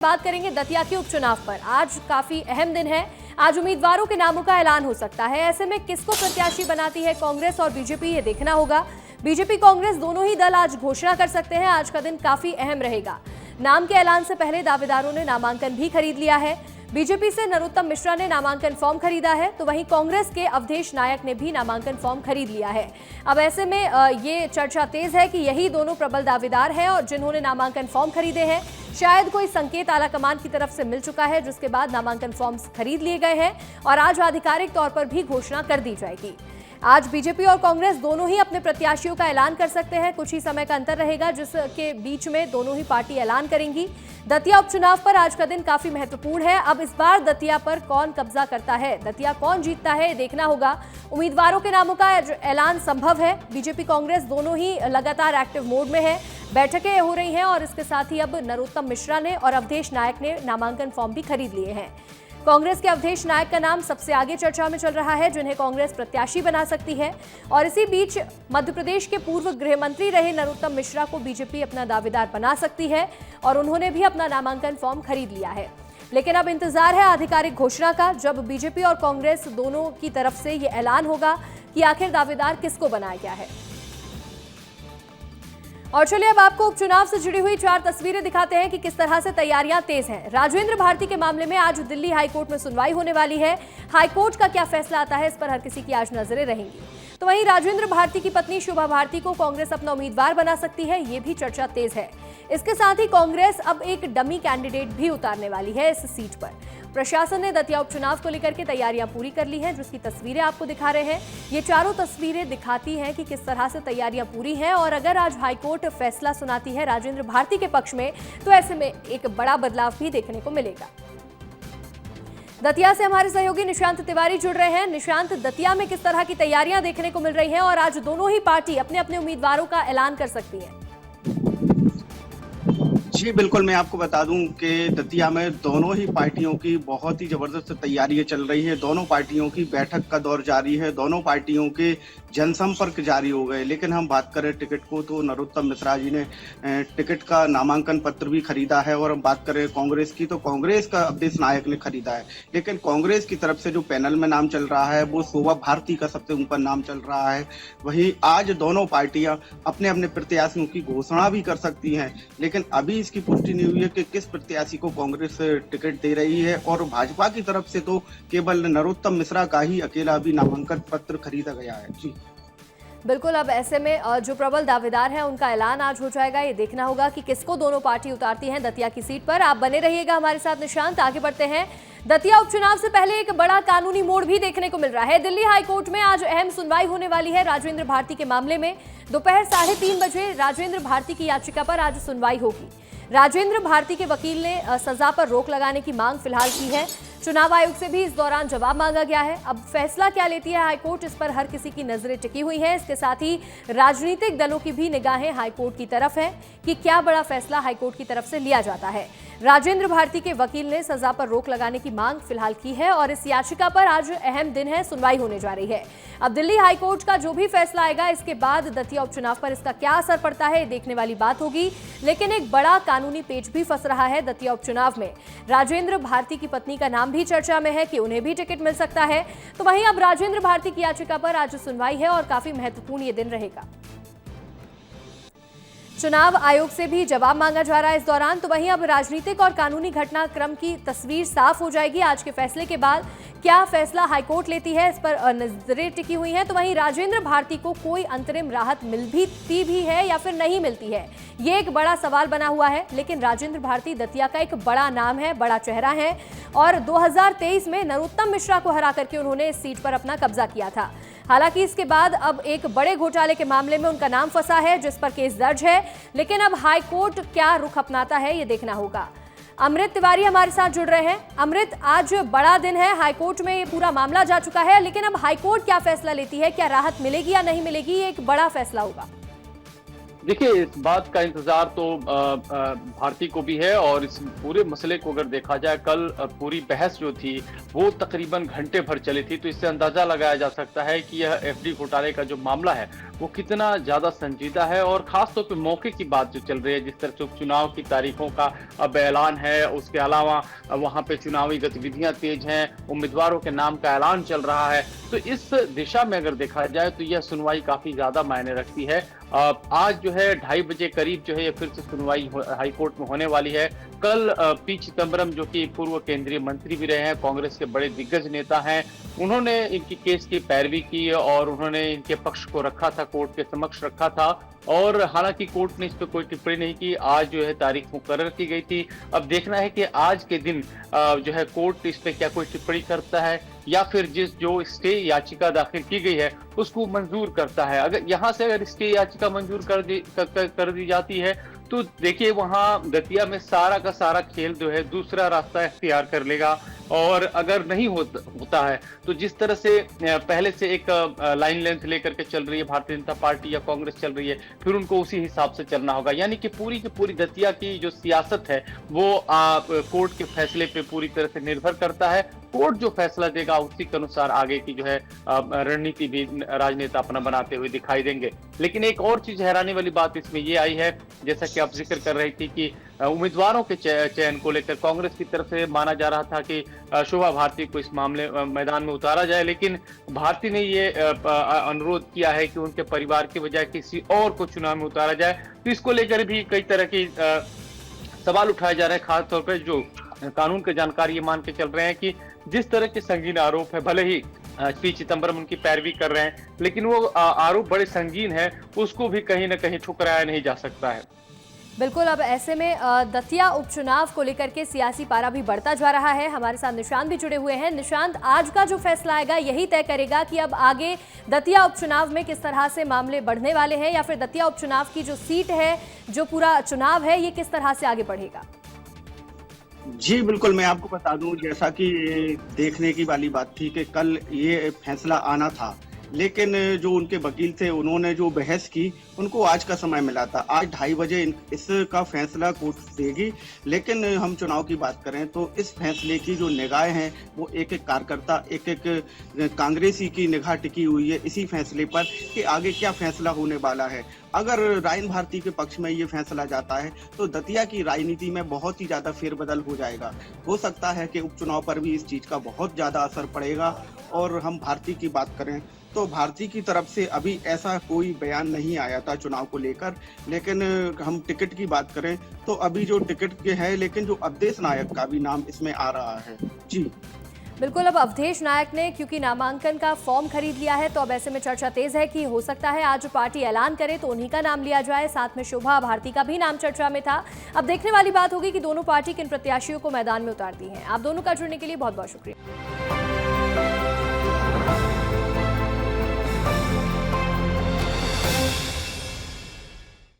बात करेंगे दतिया के उपचुनाव पर। आज काफी अहम दिन है। आज उम्मीदवारों के नामों का ऐलान हो सकता है। ऐसे में किसको प्रत्याशी बनाती है कांग्रेस और बीजेपी, ये देखना होगा। बीजेपी कांग्रेस दोनों ही दल आज घोषणा कर सकते हैं। आज का दिन काफी अहम रहेगा। नाम के ऐलान से पहले दावेदारों ने नामांकन भी खरीद लिया है। बीजेपी से नरोत्तम मिश्रा ने नामांकन फॉर्म खरीदा है, तो वहीं कांग्रेस के अवधेश नायक ने भी नामांकन फॉर्म खरीद लिया है। अब ऐसे में ये चर्चा तेज है कि यही दोनों प्रबल दावेदार हैं और जिन्होंने नामांकन फॉर्म खरीदे हैं। शायद कोई संकेत आलाकमान की तरफ से मिल चुका है, जिसके बाद नामांकन फॉर्म्स खरीद लिए गए हैं और आज आधिकारिक तौर पर भी घोषणा कर दी जाएगी। आज बीजेपी और कांग्रेस दोनों ही अपने प्रत्याशियों का ऐलान कर सकते हैं। कुछ ही समय का अंतर रहेगा, जिसके बीच में दोनों ही पार्टी ऐलान करेंगी। दतिया उपचुनाव पर आज का दिन काफी महत्वपूर्ण है। अब इस बार दतिया पर कौन कब्जा करता है, दतिया कौन जीतता है, देखना होगा। उम्मीदवारों के नामों का ऐलान संभव है। बीजेपी कांग्रेस दोनों ही लगातार एक्टिव मोड में है। बैठकें हो रही हैं और इसके साथ ही अब नरोत्तम मिश्रा ने और अवधेश नायक ने नामांकन फॉर्म भी खरीद लिए हैं। कांग्रेस के अवधेश नायक का नाम सबसे आगे चर्चा में चल रहा है, जिन्हें कांग्रेस प्रत्याशी बना सकती है। और इसी बीच मध्य प्रदेश के पूर्व गृह मंत्री रहे नरोत्तम मिश्रा को बीजेपी अपना दावेदार बना सकती है और उन्होंने भी अपना नामांकन फॉर्म खरीद लिया है। लेकिन अब इंतजार है आधिकारिक घोषणा का, जब बीजेपी और कांग्रेस दोनों की तरफ से ये ऐलान होगा कि आखिर दावेदार किसको बनाया गया है। और चलिए अब आपको उपचुनाव से जुड़ी हुई 4 तस्वीरें दिखाते हैं कि किस तरह से तैयारियां तेज हैं। राजेंद्र भारती के मामले में आज दिल्ली हाईकोर्ट में सुनवाई होने वाली है। हाईकोर्ट का क्या फैसला आता है, इस पर हर किसी की आज नजरें रहेंगी। तो वहीं राजेंद्र भारती की पत्नी शोभा भारती को कांग्रेस अपना उम्मीदवार बना सकती है, ये भी चर्चा तेज है। इसके साथ ही कांग्रेस अब एक डमी कैंडिडेट भी उतारने वाली है इस सीट पर। प्रशासन ने दतिया उपचुनाव को लेकर के तैयारियां पूरी कर ली हैं, जिसकी तस्वीरें आपको दिखा रहे हैं। ये चारों तस्वीरें दिखाती हैं कि किस तरह से तैयारियां पूरी हैं। और अगर आज हाईकोर्ट फैसला सुनाती है राजेंद्र भारती के पक्ष में, तो ऐसे में एक बड़ा बदलाव भी देखने को मिलेगा। दतिया से हमारे सहयोगी निशांत तिवारी जुड़ रहे हैं। निशांत, दतिया में किस तरह की तैयारियां देखने को मिल रही हैं और आज दोनों ही पार्टी अपने अपने उम्मीदवारों का ऐलान कर सकती है? जी बिल्कुल, मैं आपको बता दूं कि दतिया में दोनों ही पार्टियों की बहुत ही जबरदस्त तैयारियां चल रही है। दोनों पार्टियों की बैठक का दौर जारी है, दोनों पार्टियों के जनसंपर्क जारी हो गए। लेकिन हम बात करें टिकट को, तो नरोत्तम मिश्रा जी ने टिकट का नामांकन पत्र भी खरीदा है। और हम बात करें कांग्रेस की, तो कांग्रेस का अवधेश नायक ने खरीदा है। लेकिन कांग्रेस की तरफ से जो पैनल में नाम चल रहा है, वो शोभा भारती का सबसे ऊपर नाम चल रहा है। वहीं आज दोनों पार्टियां अपने अपने प्रत्याशियों की घोषणा भी कर सकती हैं, लेकिन अभी की पुष्टि नहीं हुई है कि किस प्रत्याशी को कांग्रेस टिकट दे रही है। और भाजपा की तरफ से तो केवल नरोत्तम मिश्रा का ही अकेला अभी नामांकन पत्र खरीदा गया है। जी बिल्कुल, अब ऐसे में जो प्रबल दावेदार हैं उनका ऐलान आज हो जाएगा। ये देखना होगा कि किसको दोनों पार्टी उतारती हैं दतिया की सीट पर। आप बने रहिएगा हमारे साथ। निशांत, आगे बढ़ते हैं। दतिया उपचुनाव से पहले एक बड़ा कानूनी मोड़ भी देखने को मिल रहा है। दिल्ली हाईकोर्ट में आज अहम सुनवाई होने वाली है राजेंद्र भारती के मामले में। दोपहर 3:30 बजे राजेंद्र भारती की याचिका पर आज सुनवाई होगी। राजेंद्र भारती के वकील ने सजा पर रोक लगाने की मांग फिलहाल की है। चुनाव आयोग से भी इस दौरान जवाब मांगा गया है। अब फैसला क्या लेती है हाईकोर्ट, इस पर हर किसी की नजरें टिकी हुई हैं। इसके साथ ही राजनीतिक दलों की भी निगाहें हाईकोर्ट की तरफ है कि क्या बड़ा फैसला हाईकोर्ट की तरफ से लिया जाता है। राजेंद्र भारती के वकील ने सजा पर रोक लगाने की मांग फिलहाल की है और इस याचिका पर आज अहम दिन है, सुनवाई होने जा रही है। अब दिल्ली हाईकोर्ट का जो भी फैसला आएगा, इसके बाद दतिया उपचुनाव पर इसका क्या असर पड़ता है, देखने वाली बात होगी। लेकिन एक बड़ा कानूनी पेच भी फंस रहा है दतिया उपचुनाव में। राजेंद्र भारती की पत्नी का नाम भी चर्चा में है कि उन्हें भी टिकट मिल सकता है। तो वहीं अब राजेंद्र भारती की याचिका पर आज सुनवाई है और काफी महत्वपूर्ण ये दिन रहेगा। चुनाव आयोग से भी जवाब मांगा जा रहा है इस दौरान। तो वहीं अब राजनीतिक और कानूनी घटनाक्रम की तस्वीर साफ हो जाएगी आज के फैसले के बाद। क्या फैसला हाईकोर्ट लेती है, इस पर नजरें टिकी हुई हैं। तो वहीं राजेंद्र भारती को कोई अंतरिम राहत मिलती भी है या फिर नहीं मिलती है, ये एक बड़ा सवाल बना हुआ है। लेकिन राजेंद्र भारती दतिया का एक बड़ा नाम है, बड़ा चेहरा है और 2023 में नरोत्तम मिश्रा को हरा करके उन्होंने इस सीट पर अपना कब्जा किया था। हालांकि इसके बाद अब एक बड़े घोटाले के मामले में उनका नाम फंसा है, जिस पर केस दर्ज है। लेकिन अब हाईकोर्ट क्या रुख अपनाता है, ये देखना होगा। अमृत तिवारी हमारे साथ जुड़ रहे हैं। अमृत, आज बड़ा दिन है, हाईकोर्ट में ये पूरा मामला जा चुका है, लेकिन अब हाईकोर्ट क्या फैसला लेती है, क्या राहत मिलेगी या नहीं मिलेगी, ये एक बड़ा फैसला होगा। देखिए, इस बात का इंतजार तो भारती को भी है और इस पूरे मसले को अगर देखा जाए, कल पूरी बहस जो थी वो तकरीबन घंटे भर चली थी, तो इससे अंदाजा लगाया जा सकता है कि यह एफडी घोटाले का जो मामला है वो कितना ज्यादा संजीदा है। और खासतौर पे मौके की बात जो चल रही है, जिस तरह से उपचुनाव की तारीखों का अब ऐलान है, उसके अलावा वहां पे चुनावी गतिविधियां तेज हैं, उम्मीदवारों के नाम का ऐलान चल रहा है, तो इस दिशा में अगर देखा जाए तो यह सुनवाई काफी ज्यादा मायने रखती है। आज जो है 2:30 बजे करीब जो है ये फिर से सुनवाई हाईकोर्ट में होने वाली है। कल पी चिदम्बरम जो कि पूर्व केंद्रीय मंत्री भी रहे हैं, कांग्रेस के बड़े दिग्गज नेता हैं, उन्होंने इनकी केस की पैरवी की और उन्होंने इनके पक्ष को रखा था, कोर्ट के समक्ष रखा था। और हालांकि कोर्ट ने इस पर कोई टिप्पणी नहीं की। आज जो है तारीख मुकर्रर की गई थी। अब देखना है कि आज के दिन जो है कोर्ट इस पर क्या कोई टिप्पणी करता है या फिर जो स्टे याचिका दाखिल की गई है उसको मंजूर करता है। अगर यहाँ से अगर स्टे याचिका मंजूर कर दी जाती है तो देखिए वहां दतिया में सारा का सारा खेल जो है दूसरा रास्ता इख्तियार कर लेगा। और अगर नहीं होता है तो जिस तरह से पहले से एक लाइन लेंथ लेकर के चल रही है भारतीय जनता पार्टी या कांग्रेस चल रही है, फिर उनको उसी हिसाब से चलना होगा। यानी कि पूरी की पूरी दतिया की जो सियासत है वो कोर्ट के फैसले पे पूरी तरह से निर्भर करता है। कोर्ट जो फैसला देगा उसी के अनुसार आगे की जो है रणनीति भी राजनेता अपना बनाते हुए दिखाई देंगे। लेकिन एक और चीज हैरानी वाली बात इसमें ये आई है, जैसा कि आप जिक्र कर रही थी कि उम्मीदवारों के चयन को लेकर कांग्रेस की तरफ से माना जा रहा था कि शोभा भारती को इस मामले मैदान में उतारा जाए, लेकिन भारती ने ये अनुरोध किया है कि उनके परिवार की बजाय किसी और को चुनाव में उतारा जाए। तो इसको लेकर भी कई तरह की सवाल उठाए जा रहे हैं। खासतौर पर जो कानून की जानकारी ये मान के चल रहे हैं कि जिस तरह के संगीन आरोप है, भले ही पी चिदम्बरम उनकी पैरवी कर रहे हैं, लेकिन वो आरोप बड़े संगीन है, उसको भी कहीं ना कहीं ठुकराया नहीं जा सकता है। बिल्कुल, अब ऐसे में दतिया उपचुनाव को लेकर के सियासी पारा भी बढ़ता जा रहा है। हमारे साथ निशांत भी जुड़े हुए हैं। निशांत, आज का जो फैसला आएगा यही तय करेगा कि अब आगे दतिया उपचुनाव में किस तरह से मामले बढ़ने वाले हैं, या फिर दतिया उपचुनाव की जो सीट है, जो पूरा चुनाव है, ये किस तरह से आगे बढ़ेगा? जी बिल्कुल, मैं आपको बता दूं, जैसा कि देखने की वाली बात थी कि कल ये फैसला आना था, लेकिन जो उनके वकील थे उन्होंने जो बहस की, उनको आज का समय मिला था। आज 2:30 बजे इसका फैसला कोर्ट देगी। लेकिन हम चुनाव की बात करें तो इस फैसले की जो निगाहें हैं वो एक एक कार्यकर्ता, एक एक कांग्रेसी की निगाह टिकी हुई है इसी फैसले पर कि आगे क्या फैसला होने वाला है। अगर रायन भारती के पक्ष में ये फैसला जाता है तो दतिया की राजनीति में बहुत ही ज्यादा फेरबदल हो जाएगा। हो सकता है कि उपचुनाव पर भी इस चीज का बहुत ज्यादा असर पड़ेगा। और हम भारती की बात करें तो भारती की तरफ से अभी ऐसा कोई बयान नहीं आया था चुनाव को लेकर। लेकिन हम टिकट की बात करें तो अभी जो टिकट के है, लेकिन जो अवधेश नायक का भी नाम इसमें आ रहा है। जी बिल्कुल, अब अवधेश नायक ने क्योंकि नामांकन का फॉर्म खरीद लिया है, तो अब ऐसे में चर्चा तेज है कि हो सकता है आज पार्टी ऐलान करे तो उन्हीं का नाम लिया जाए। साथ में शोभा भारती का भी नाम चर्चा में था। अब देखने वाली बात होगी कि दोनों पार्टी किन प्रत्याशियों को मैदान में उतारती हैं। आप दोनों का जुड़ने के लिए बहुत बहुत शुक्रिया।